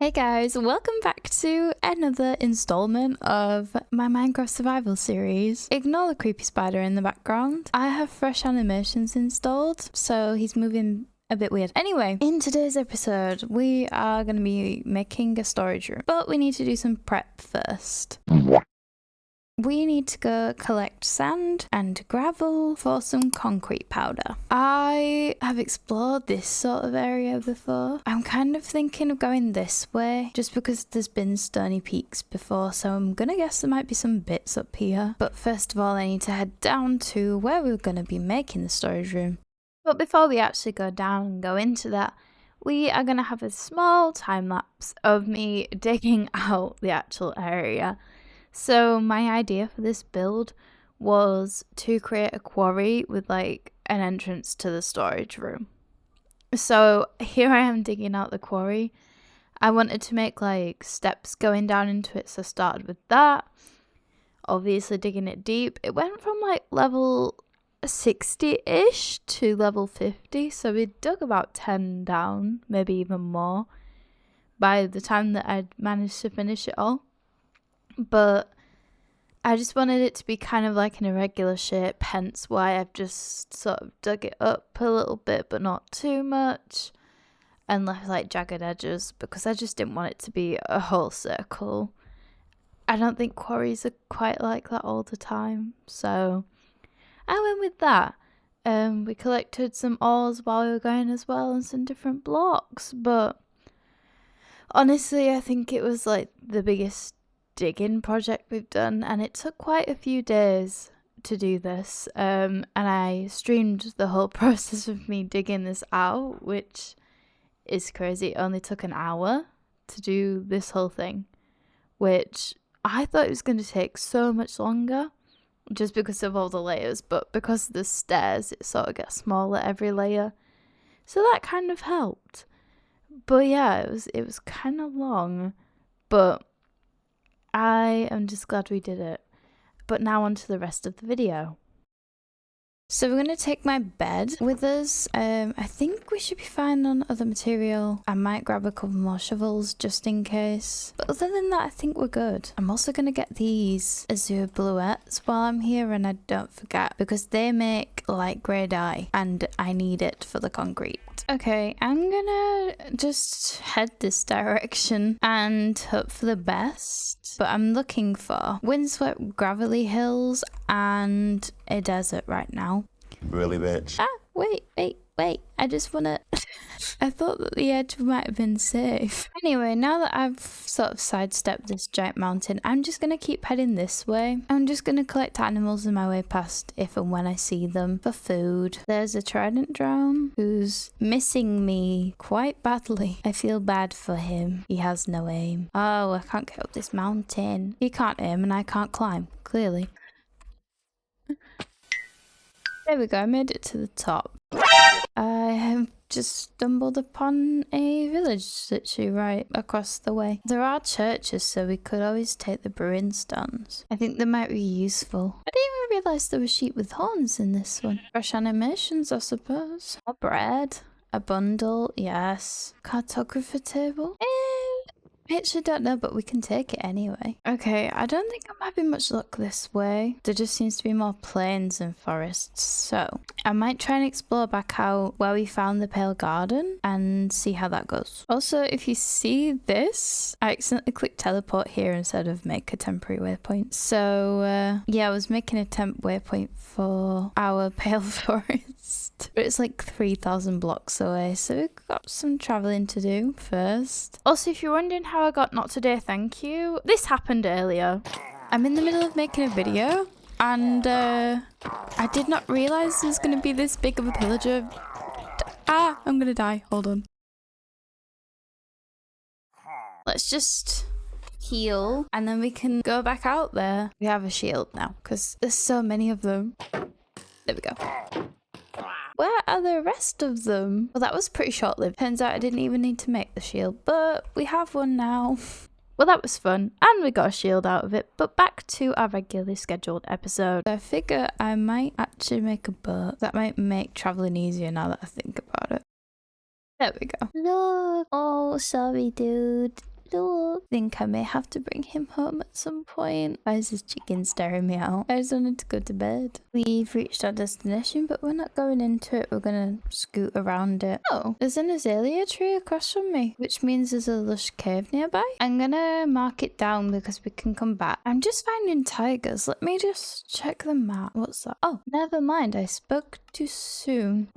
Hey guys, welcome back to another installment of my Minecraft survival series. Ignore the creepy spider in the background. I have fresh animations installed, so he's moving a bit weird. Anyway, in today's episode, we are going to be making a storage room, but we need to do some prep first. We need to go collect sand and gravel for some concrete powder. I have explored this sort of area before. I'm kind of thinking of going this way just because there's been stony peaks before, so I'm gonna guess there might be some bits up here. But first of all, I need to head down to where we're gonna be making the storage room. But before we actually go down and go into that, we are gonna have a small time lapse of me digging out the actual area. So my idea for this build was to create a quarry with like an entrance to the storage room. So here I am digging out the quarry. I wanted to make like steps going down into it, so I started with that. Obviously digging it deep. It went from like level 60-ish to level 50, so we dug about 10 down, maybe even more, by the time that I'd managed to finish it all. But I just wanted it to be kind of like an irregular shape, hence why I've just sort of dug it up a little bit, but not too much, and left like jagged edges because I just didn't want it to be a whole circle. I don't think quarries are quite like that all the time, so I went with that. We collected some ores while we were going as well and some different blocks, but honestly I think it was like the biggest digging project we've done, and it took quite a few days to do this, and I streamed the whole process of me digging this out, which is crazy. It only took an hour to do this whole thing, which I thought it was going to take so much longer just because of all the layers, but because of the stairs it sort of gets smaller every layer, so that kind of helped. But yeah, it was kind of long, but I am just glad we did it. But now on to the rest of the video. So we're going to take my bed with us. I think we should be fine on other material. I might grab a couple more shovels just in case. But other than that, I think we're good. I'm also going to get these azure bluettes while I'm here, and I don't forget, because they make light grey dye and I need it for the concrete. Okay, I'm gonna just head this direction and hope for the best. But I'm looking for windswept gravelly hills and a desert right now. Really, bitch? Ah, wait. I just wanna... I thought that the edge might have been safe. Anyway, now that I've sort of sidestepped this giant mountain, I'm just gonna keep heading this way. I'm just gonna collect animals in my way past if and when I see them for food. There's a trident drone who's missing me quite badly. I feel bad for him. He has no aim. Oh, I can't get up this mountain. He can't aim and I can't climb, clearly. There we go, I made it to the top. I have just stumbled upon a village literally right across the way. There are churches, so we could always take the brewing stones. I think they might be useful. I didn't even realise there were sheep with horns in this one. Fresh animations, I suppose. More bread. A bundle, yes. Cartographer table. I actually don't know, but we can take it anyway. Okay, I don't think I'm having much luck this way. There just seems to be more plains than forests, so I might try and explore back out where we found the Pale Garden and see how that goes. Also, if you see this, I accidentally clicked teleport here instead of make a temporary waypoint. So yeah, I was making a temp waypoint for our Pale Forest, but it's like 3,000 blocks away, so we've got some traveling to do first. Also, if you're wondering how I got not today, thank you. This happened earlier. I'm in the middle of making a video and I did not realize there's going to be this big of a pillager. Ah, I'm going to die. Hold on. Let's just heal and then we can go back out there. We have a shield now because there's so many of them. There we go. Where are the rest of them? Well, that was pretty short-lived. Turns out I didn't even need to make the shield, but we have one now. Well, that was fun, and we got a shield out of it, but back to our regularly scheduled episode. I figure I might actually make a boat. That might make traveling easier now that I think about it. There we go. Look. Oh, sorry, dude. Look, think I may have to bring him home at some point. Why is this chicken staring me out? I just wanted to go to bed. We've reached our destination, but we're not going into it. We're gonna scoot around it. Oh, there's an azalea tree across from me, which means there's a lush cave nearby. I'm gonna mark it down because we can come back. I'm just finding tigers. Let me just check the map. What's that? Oh, never mind. I spoke too soon.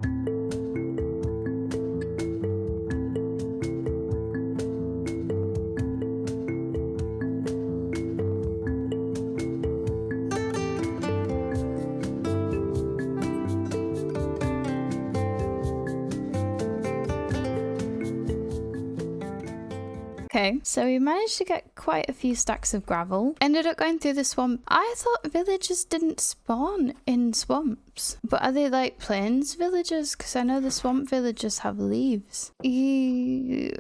Okay, so we managed to get quite a few stacks of gravel. Ended up going through the swamp. I thought villagers didn't spawn in swamps. But are they like plains villagers? Because I know the swamp villagers have leaves. They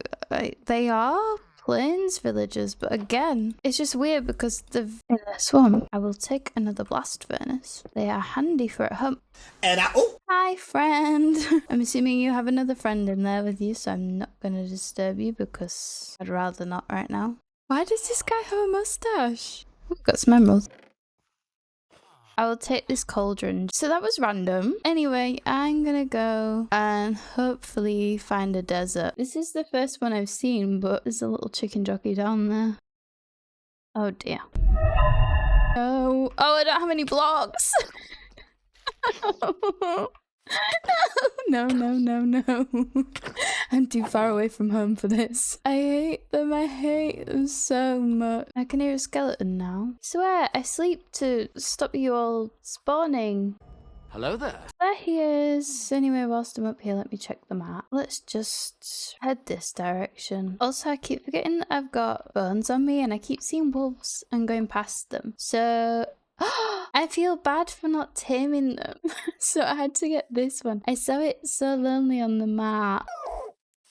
are plains villagers, but again, it's just weird because they're in the swamp. I will take another blast furnace. They are handy for at home. Hi, friend. I'm assuming you have another friend in there with you, so I'm not going to disturb you because I'd rather not right now. Why does this guy have a mustache? We've got some emeralds. I will take this cauldron. So that was random. Anyway, I'm gonna go and hopefully find a desert. This is the first one I've seen, but there's a little chicken jockey down there. Oh dear. Oh, I don't have any blocks. No. I'm too far away from home for this. I hate them. I hate them so much. I can hear a skeleton now. I swear, I sleep to stop you all spawning. Hello there. There he is. Anyway, whilst I'm up here, let me check the map. Let's just head this direction. Also, I keep forgetting that I've got bones on me and I keep seeing wolves and going past them. So I feel bad for not taming them. So I had to get this one. I saw it so lonely on the map.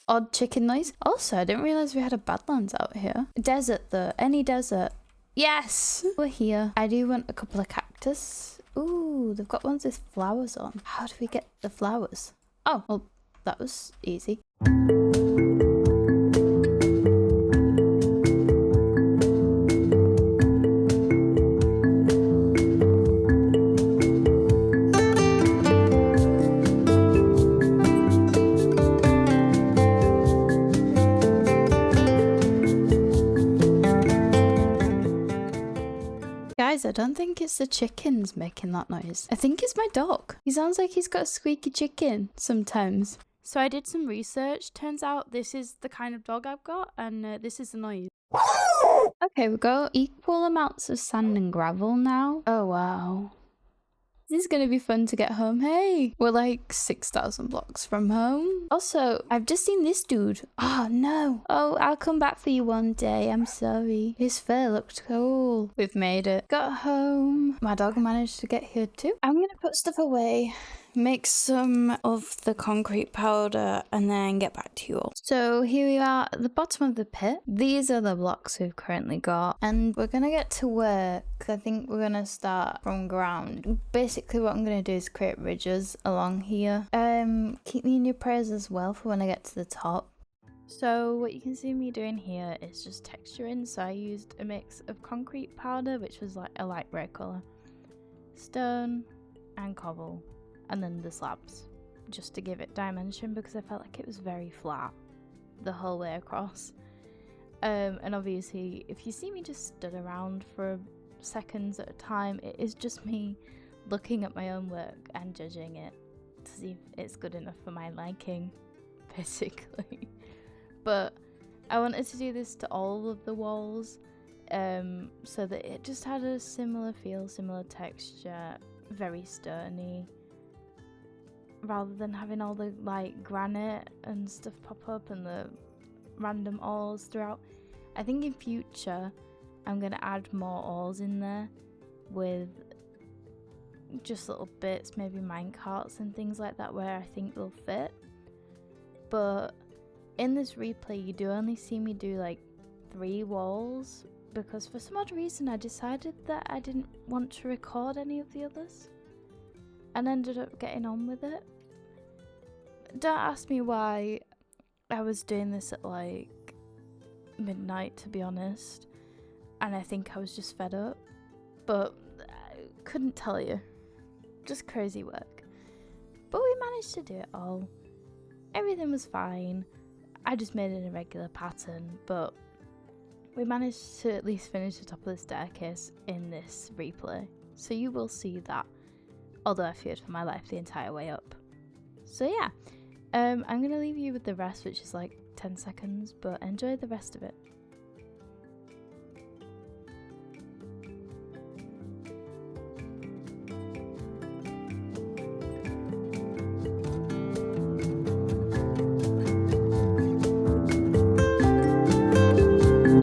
Odd chicken noise. Also, I didn't realize we had a badlands out here. Desert though. Any desert. Yes! We're here. I do want a couple of cactus. Ooh, they've got ones with flowers on. How do we get the flowers? Oh, well, that was easy. Guys, I don't think it's the chickens making that noise. I think it's my dog. He sounds like he's got a squeaky chicken sometimes. So I did some research. Turns out this is the kind of dog I've got, and this is the noise. Okay, we've got equal amounts of sand and gravel now. Oh, wow. This is gonna be fun to get home. Hey, we're like 6,000 blocks from home. Also, I've just seen this dude. Oh no. Oh, I'll come back for you one day. I'm sorry. His fur looked cool. We've made it. Got home. My dog managed to get here too. I'm gonna put stuff away, make some of the concrete powder, and then get back to you all. So here we are at the bottom of the pit. These are the blocks we've currently got, and we're gonna get to work. I think we're gonna start from ground. Basically what I'm gonna do is create ridges along here. Keep me in your prayers as well for when I get to the top. So what you can see me doing here is just texturing. So I used a mix of concrete powder, which was like a light red colour, stone and cobble, and then the slabs, just to give it dimension because I felt like it was very flat the whole way across. And obviously if you see me just stood around for seconds at a time, it is just me looking at my own work and judging it to see if it's good enough for my liking, basically. But I wanted to do this to all of the walls, so that it just had a similar feel, similar texture, very stony, rather than having all the like granite and stuff pop up and the random ores throughout. I think in future I'm gonna add more ores in there with just little bits, maybe minecarts and things like that where I think they'll fit. But in this replay you do only see me do like 3 walls because for some odd reason I decided that I didn't want to record any of the others and ended up getting on with it. Don't ask me why I was doing this at like midnight, to be honest, and I think I was just fed up, but I couldn't tell you. Just crazy work. But we managed to do it all. Everything was fine. I just made an irregular pattern, but we managed to at least finish the top of the staircase in this replay. So you will see that, although I feared for my life the entire way up. So yeah, I'm going to leave you with the rest, which is like 10 seconds, but enjoy the rest of it.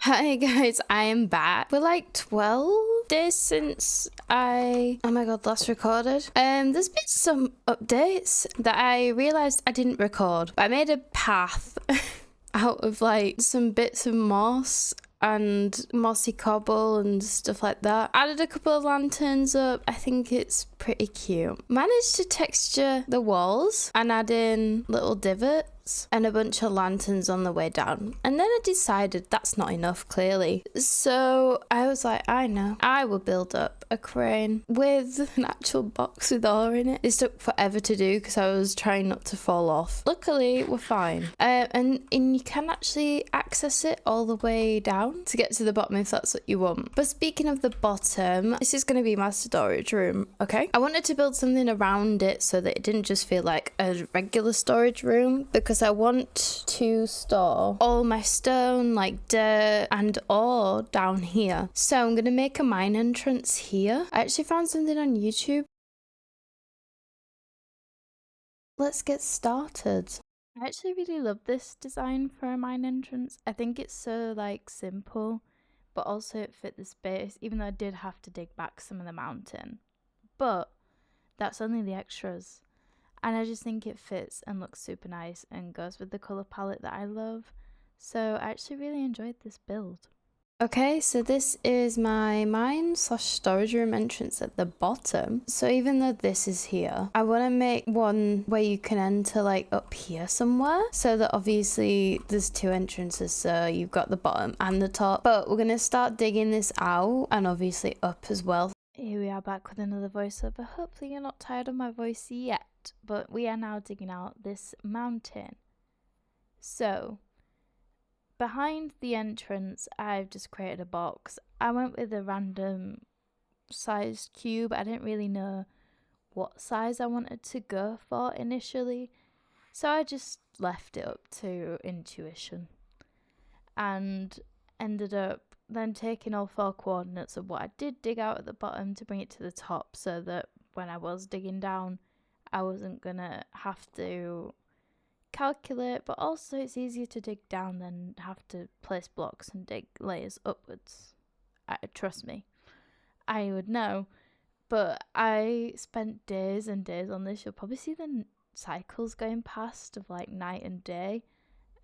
Hi guys, I am back. We're like 12 days since I, oh my god, last recorded. There's been some updates that I realised I didn't record. But I made a path out of like some bits of moss and mossy cobble and stuff like that. Added a couple of lanterns up. I think it's pretty cute. Managed to texture the walls and add in little divots and a bunch of lanterns on the way down. And then I decided that's not enough, clearly. So I was like, I know, I will build up a crane with an actual box with ore in it. This took forever to do because I was trying not to fall off. Luckily, we're fine. And you can actually access it all the way down to get to the bottom if that's what you want. But speaking of the bottom, this is going to be my storage room, okay? I wanted to build something around it so that it didn't just feel like a regular storage room, because I want to store all my stone, like dirt and ore down here. So I'm going to make a mine entrance here. I actually found something on YouTube. Let's get started. I actually really love this design for a mine entrance. I think it's so like simple, but also it fit the space, even though I did have to dig back some of the mountain. But that's only the extras. And I just think it fits and looks super nice and goes with the colour palette that I love. So I actually really enjoyed this build. Okay, so this is my mine / storage room entrance at the bottom. So even though this is here, I want to make one where you can enter like up here somewhere. So that obviously there's two entrances, so you've got the bottom and the top. But we're going to start digging this out and obviously up as well. Here we are back with another voiceover. Hopefully you're not tired of my voice yet, but we are now digging out this mountain. So behind the entrance, I've just created a box. I went with a random sized cube. I didn't really know what size I wanted to go for initially, so I just left it up to intuition and ended up then taking all 4 coordinates of what I did dig out at the bottom to bring it to the top, so that when I was digging down I wasn't gonna have to calculate, but also it's easier to dig down than have to place blocks and dig layers upwards. Trust me, I would know. But I spent days and days on this. You'll probably see the cycles going past of like night and day.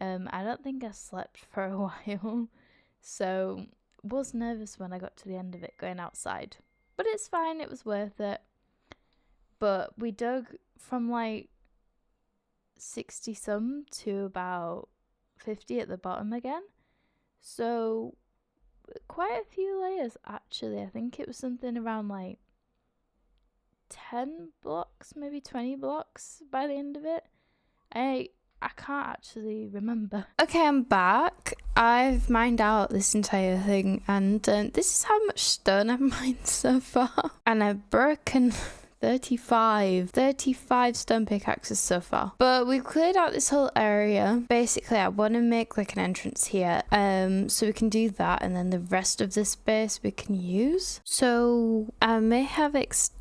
I don't think I slept for a while, so was nervous when I got to the end of it going outside, but it's fine, it was worth it. But we dug from like 60 some to about 50 at the bottom again, so quite a few layers actually. I think it was something around like 10 blocks, maybe 20 blocks by the end of it. I can't actually remember. Okay, I'm back. I've mined out this entire thing, and this is how much stone I've mined so far. And I've broken 35 stone pickaxes so far. But we've cleared out this whole area. Basically, I want to make like an entrance here, so we can do that, and then the rest of this space we can use. So I may have extended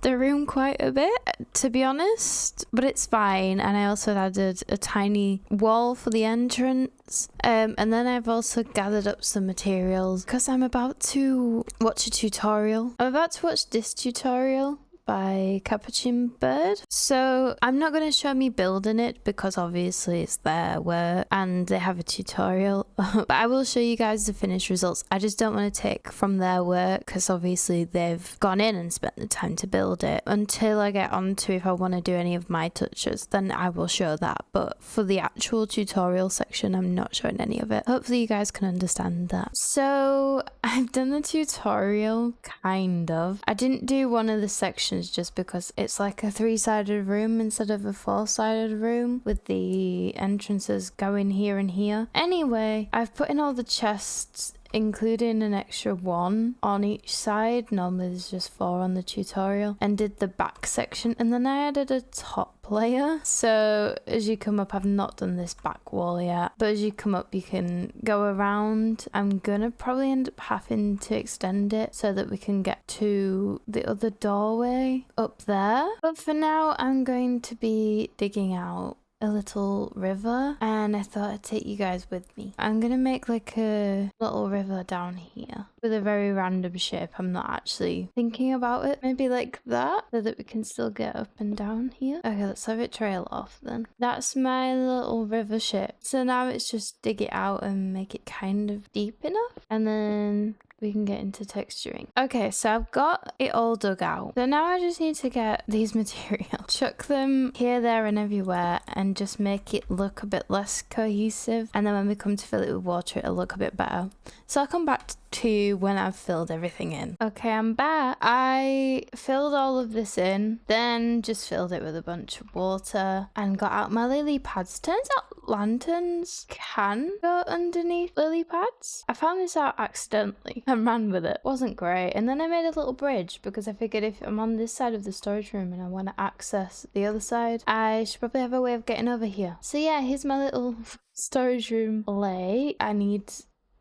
the room quite a bit, to be honest, but it's fine. And I also added a tiny wall for the entrance, and then I've also gathered up some materials because I'm about to watch a tutorial. I'm about to watch this tutorial by Capuchin Bird. So I'm not going to show me building it because obviously it's their work and they have a tutorial. But I will show you guys the finished results. I just don't want to take from their work because obviously they've gone in and spent the time to build it. Until I get on to if I want to do any of my touches, then I will show that. But for the actual tutorial section, I'm not showing any of it. Hopefully you guys can understand that. So I've done the tutorial, kind of. I didn't do one of the sections just because it's like a 3-sided room instead of a 4-sided room with the entrances going here and here. Anyway, I've put in all the chests, including an extra 1 on each side. Normally there's just 4 on the tutorial, and did the back section, and then I added a top layer. So as you come up, I've not done this back wall yet, but as you come up you can go around. I'm gonna probably end up having to extend it so that we can get to the other doorway up there, but for now I'm going to be digging out a little river, and I thought I'd take you guys with me. I'm gonna make like a little river down here with a very random shape. I'm not actually thinking about it. Maybe like that, so that we can still get up and down here. Okay, let's have it trail off then. That's my little river shape. So now it's just dig it out and make it kind of deep enough, and then we can get into texturing. Okay, so I've got it all dug out. So now I just need to get these materials, chuck them here, there, and everywhere, and just make it look a bit less cohesive. And then when we come to fill it with water, it'll look a bit better. So I'll come back to when I've filled everything in. Okay, I'm back. I filled all of this in, then just filled it with a bunch of water and got out my lily pads. Turns out lanterns can go underneath lily pads. I found this out accidentally and ran with it. Wasn't great. And then I made a little bridge because I figured if I'm on this side of the storage room and I want to access the other side, I should probably have a way of getting over here. So yeah, here's my little storage room lay. I need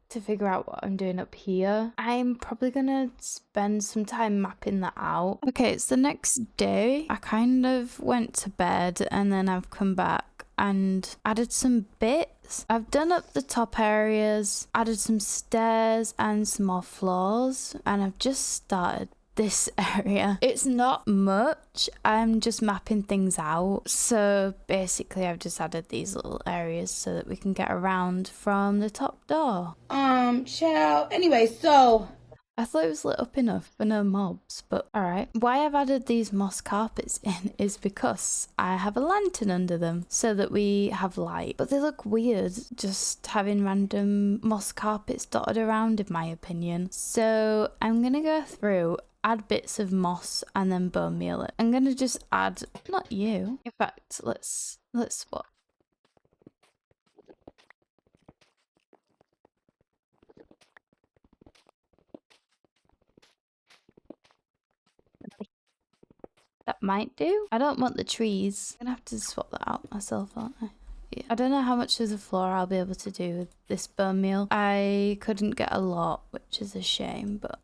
to figure out what I'm doing up here. I'm probably gonna spend some time mapping that out. Okay, it's the next day. I kind of went to bed and then I've come back and added some bits. I've done up the top areas, added some stairs and some more floors, and I've just started this area. It's not much, I'm just mapping things out. So basically I've just added these little areas so that we can get around from the top door. Child. Anyway, so I thought it was lit up enough for no mobs, but alright. Why I've added these moss carpets in is because I have a lantern under them so that we have light. But they look weird just having random moss carpets dotted around, in my opinion. So I'm gonna go through, add bits of moss, and then bone meal it. I'm gonna just add, not you. In fact, let's swap. That might do. I don't want the trees. I'm gonna have to swap that out myself, aren't I? Yeah. I don't know how much of the floor I'll be able to do with this bone meal. I couldn't get a lot, which is a shame, but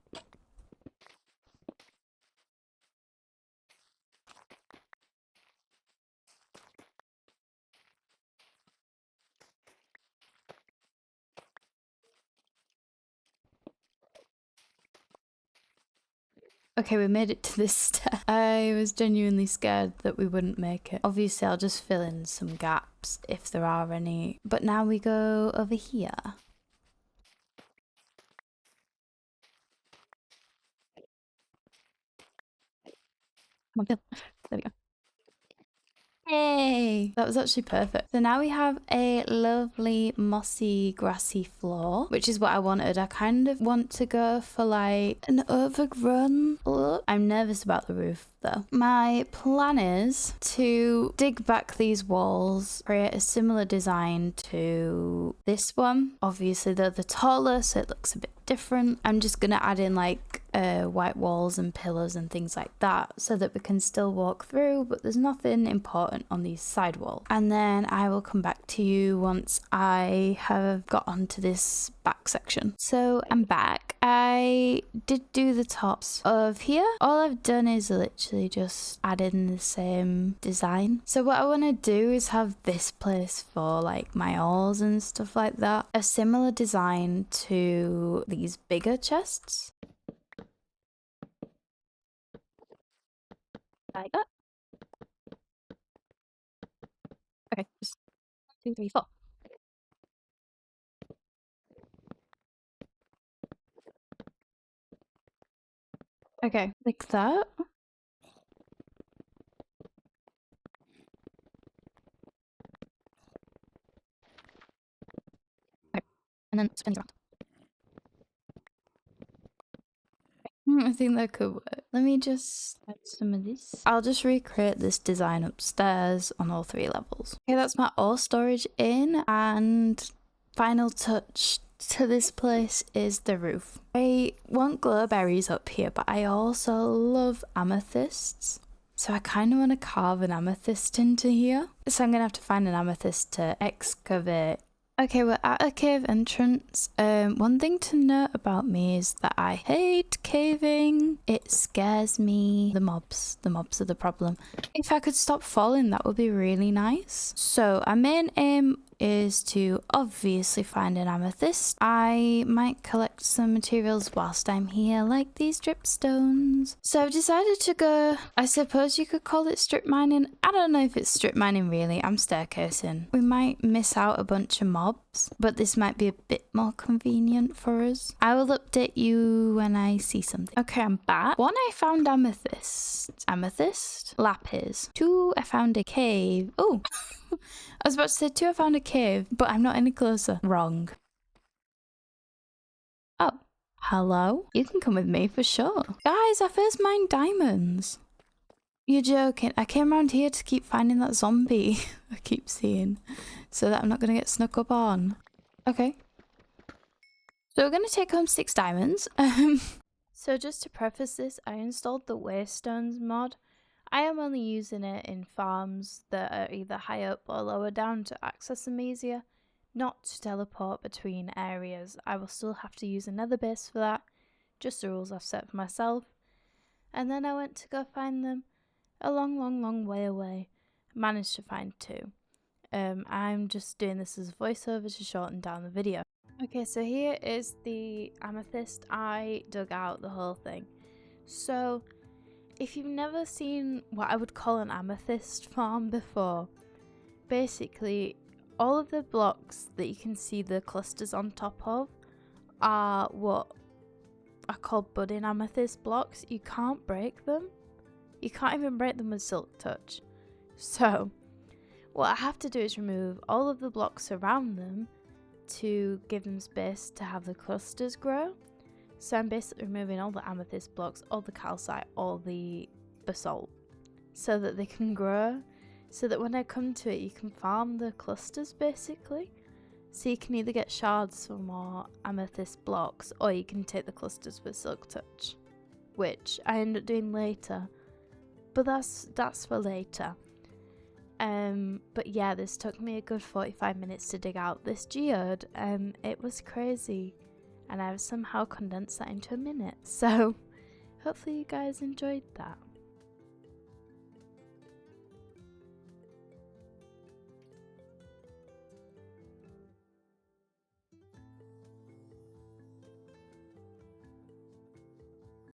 okay, we made it to this step. I was genuinely scared that we wouldn't make it. Obviously, I'll just fill in some gaps if there are any. But now we go over here. Come on, Phil. There we go. Yay! That was actually perfect. So now we have a lovely mossy grassy floor, which is what I wanted. I kind of want to go for like an overgrown look. I'm nervous about the roof though. My plan is to dig back these walls, create a similar design to this one. Obviously they're the taller, so it looks a bit different. I'm just gonna add in like white walls and pillars and things like that so that we can still walk through, but there's nothing important on these side walls. And then I will come back to you once I have got onto this back section. So I'm back. I did do the tops of here. All I've done is literally just add in the same design. So what I want to do is have this place for like my oars and stuff like that. A similar design to these bigger chests. like that. Okay, just 2, 3, 4. Okay, like that. Okay, and then spins around. I think that could work. Let me just add some of this. I'll just recreate this design upstairs on all 3 levels. Okay, that's my ore storage in, and final touch to this place is the roof. I want glowberries up here, but I also love amethysts. So I kind of want to carve an amethyst into here. So I'm going to have to find an amethyst to excavate. Okay, we're at a cave entrance. One thing to note about me is that I hate caving. It scares me. The mobs are the problem. If I could stop falling, that would be really nice. So our main aim is to obviously find an amethyst. I might collect some materials whilst I'm here, like these dripstones. So I've decided to go, I suppose you could call it strip mining. I don't know if it's strip mining really, I'm staircasing. We might miss out a bunch of mobs, but this might be a bit more convenient for us. I will update you when I see something. Okay, I'm back. 1, I found amethyst, lapis. 2, I found a cave. Oh, I was about to say 2, I found a cave, but I'm not any closer. Wrong. Oh, hello? You can come with me for sure. Guys, I first mined diamonds. You're joking. I came around here to keep finding that zombie I keep seeing, so that I'm not going to get snuck up on. Okay. So we're going to take home 6 diamonds. So just to preface this, I installed the Waystones mod. I am only using it in farms that are either high up or lower down to access them easier, not to teleport between areas. I will still have to use another base for that, just the rules I've set for myself. And then I went to go find them a long way away. Managed to find 2. I'm just doing this as a voiceover to shorten down the video. Okay, so here is the amethyst. I dug out the whole thing. So if you've never seen what I would call an amethyst farm before, basically all of the blocks that you can see the clusters on top of are what are called budding amethyst blocks. You can't break them. You can't even break them with silk touch. So what I have to do is remove all of the blocks around them to give them space to have the clusters grow. So I'm basically removing all the amethyst blocks, all the calcite, all the basalt, so that they can grow, so that when I come to it you can farm the clusters basically. So you can either get shards for more amethyst blocks, or you can take the clusters with silk touch, which I end up doing later, but that's for later. But yeah, this took me a good 45 minutes to dig out this geode. It was crazy, and I've somehow condensed that into a minute, so hopefully you guys enjoyed that.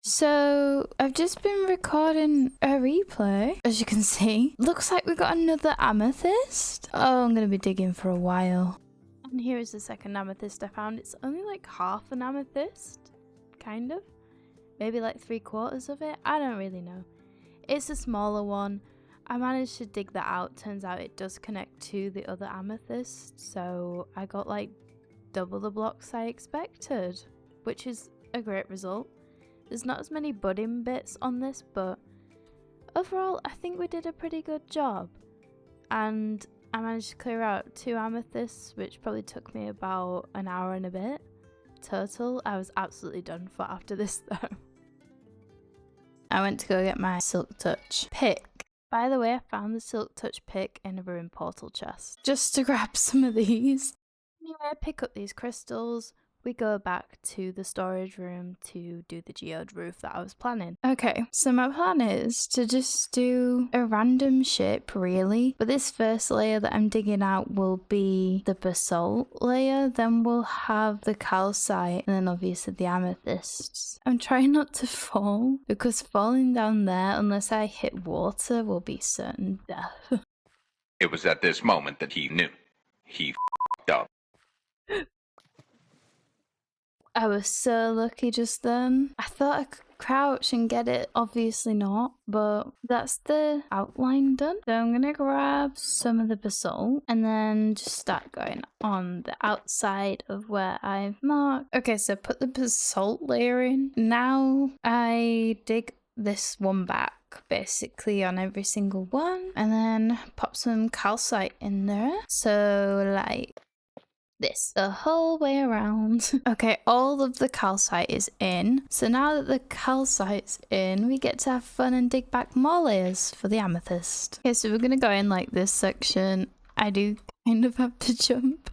So I've just been recording a replay, as you can see. Looks like we got another amethyst. Oh, I'm gonna be digging for a while. And here is the second amethyst I found. It's only like half an amethyst, kind of. Maybe like 3/4 of it. I don't really know. It's a smaller one. I managed to dig that out. Turns out it does connect to the other amethyst. So I got like double the blocks I expected, which is a great result. There's not as many budding bits on this, but overall I think we did a pretty good job. And I managed to clear out 2 amethysts, which probably took me about an hour and a bit total. I was absolutely done for after this though. I went to go get my silk touch pick. By the way, I found the silk touch pick in a ruined portal chest just to grab some of these. Anyway, I pick up these crystals, we go back to the storage room to do the geode roof that I was planning. Okay, so my plan is to just do a random shape really, but this first layer that I'm digging out will be the basalt layer, then we'll have the calcite, and then obviously the amethysts. I'm trying not to fall, because falling down there unless I hit water will be certain death. It was at this moment that he knew. He f***ed up. I was so lucky just then. I thought I could crouch and get it, obviously not, but that's the outline done. So I'm gonna grab some of the basalt and then just start going on the outside of where I've marked. Okay, so put the basalt layer in. Now I dig this one back basically on every single one and then pop some calcite in there. So like this the whole way around. Okay, all of the calcite is in. So now that the calcite's in, we get to have fun and dig back more layers for the amethyst. Okay, so we're gonna go in like this section. I do kind of have to jump,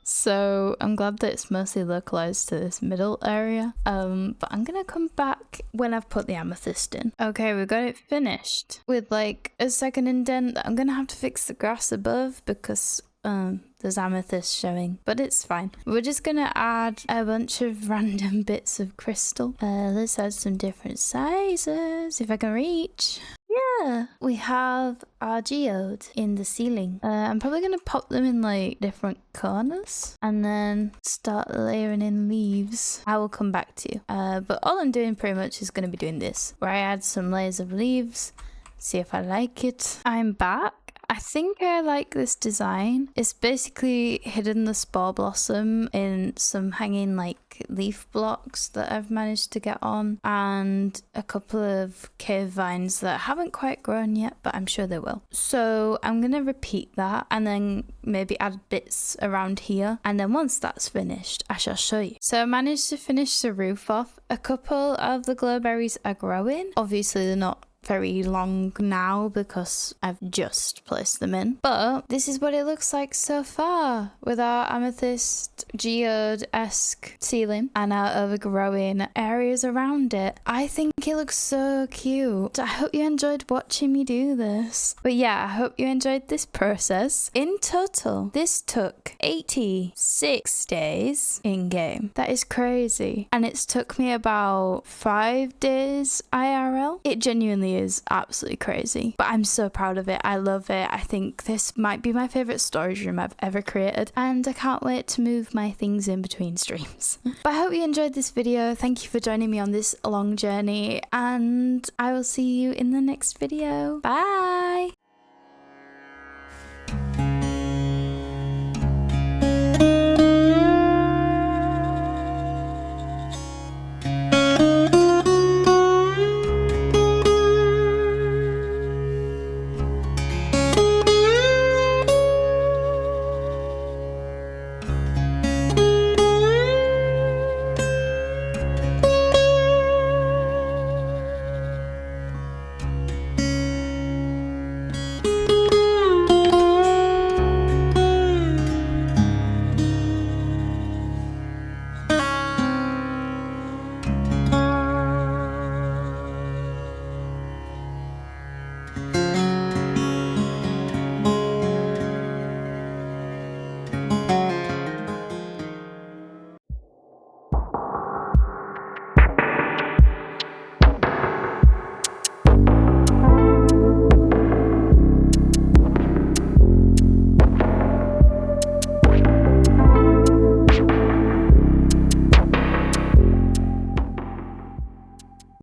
so I'm glad that it's mostly localized to this middle area. But I'm gonna come back when I've put the amethyst in. Okay, we got it finished with like a second indent. I'm gonna have to fix the grass above because there's amethyst showing, but it's fine. We're just gonna add a bunch of random bits of crystal. Let's add some different sizes if I can reach. Yeah, we have our geode in the ceiling. I'm probably gonna pop them in like different corners and then start layering in leaves. I will come back to you. But all I'm doing pretty much is gonna be doing this, where I add some layers of leaves, see if I like it. I'm back. I think I like this design. It's basically hidden the spore blossom in some hanging like leaf blocks that I've managed to get on, and a couple of cave vines that haven't quite grown yet, but I'm sure they will. So I'm gonna repeat that and then maybe add bits around here, and then once that's finished I shall show you. So I managed to finish the roof off. A couple of the glowberries are growing. Obviously they're not very long now because I've just placed them in, but this is what it looks like so far with our amethyst geode-esque ceiling and our overgrowing areas around it. I think it looks so cute. I hope you enjoyed watching me do this. But yeah, I hope you enjoyed this process. In total, this took 86 days in game. That is crazy. And it's took me about 5 days IRL. It genuinely is absolutely crazy, but I'm so proud of it. I love it. I think this might be my favorite storage room I've ever created, and I can't wait to move my things in between streams. But I hope you enjoyed this video. Thank you for joining me on this long journey, and I will see you in the next video. Bye.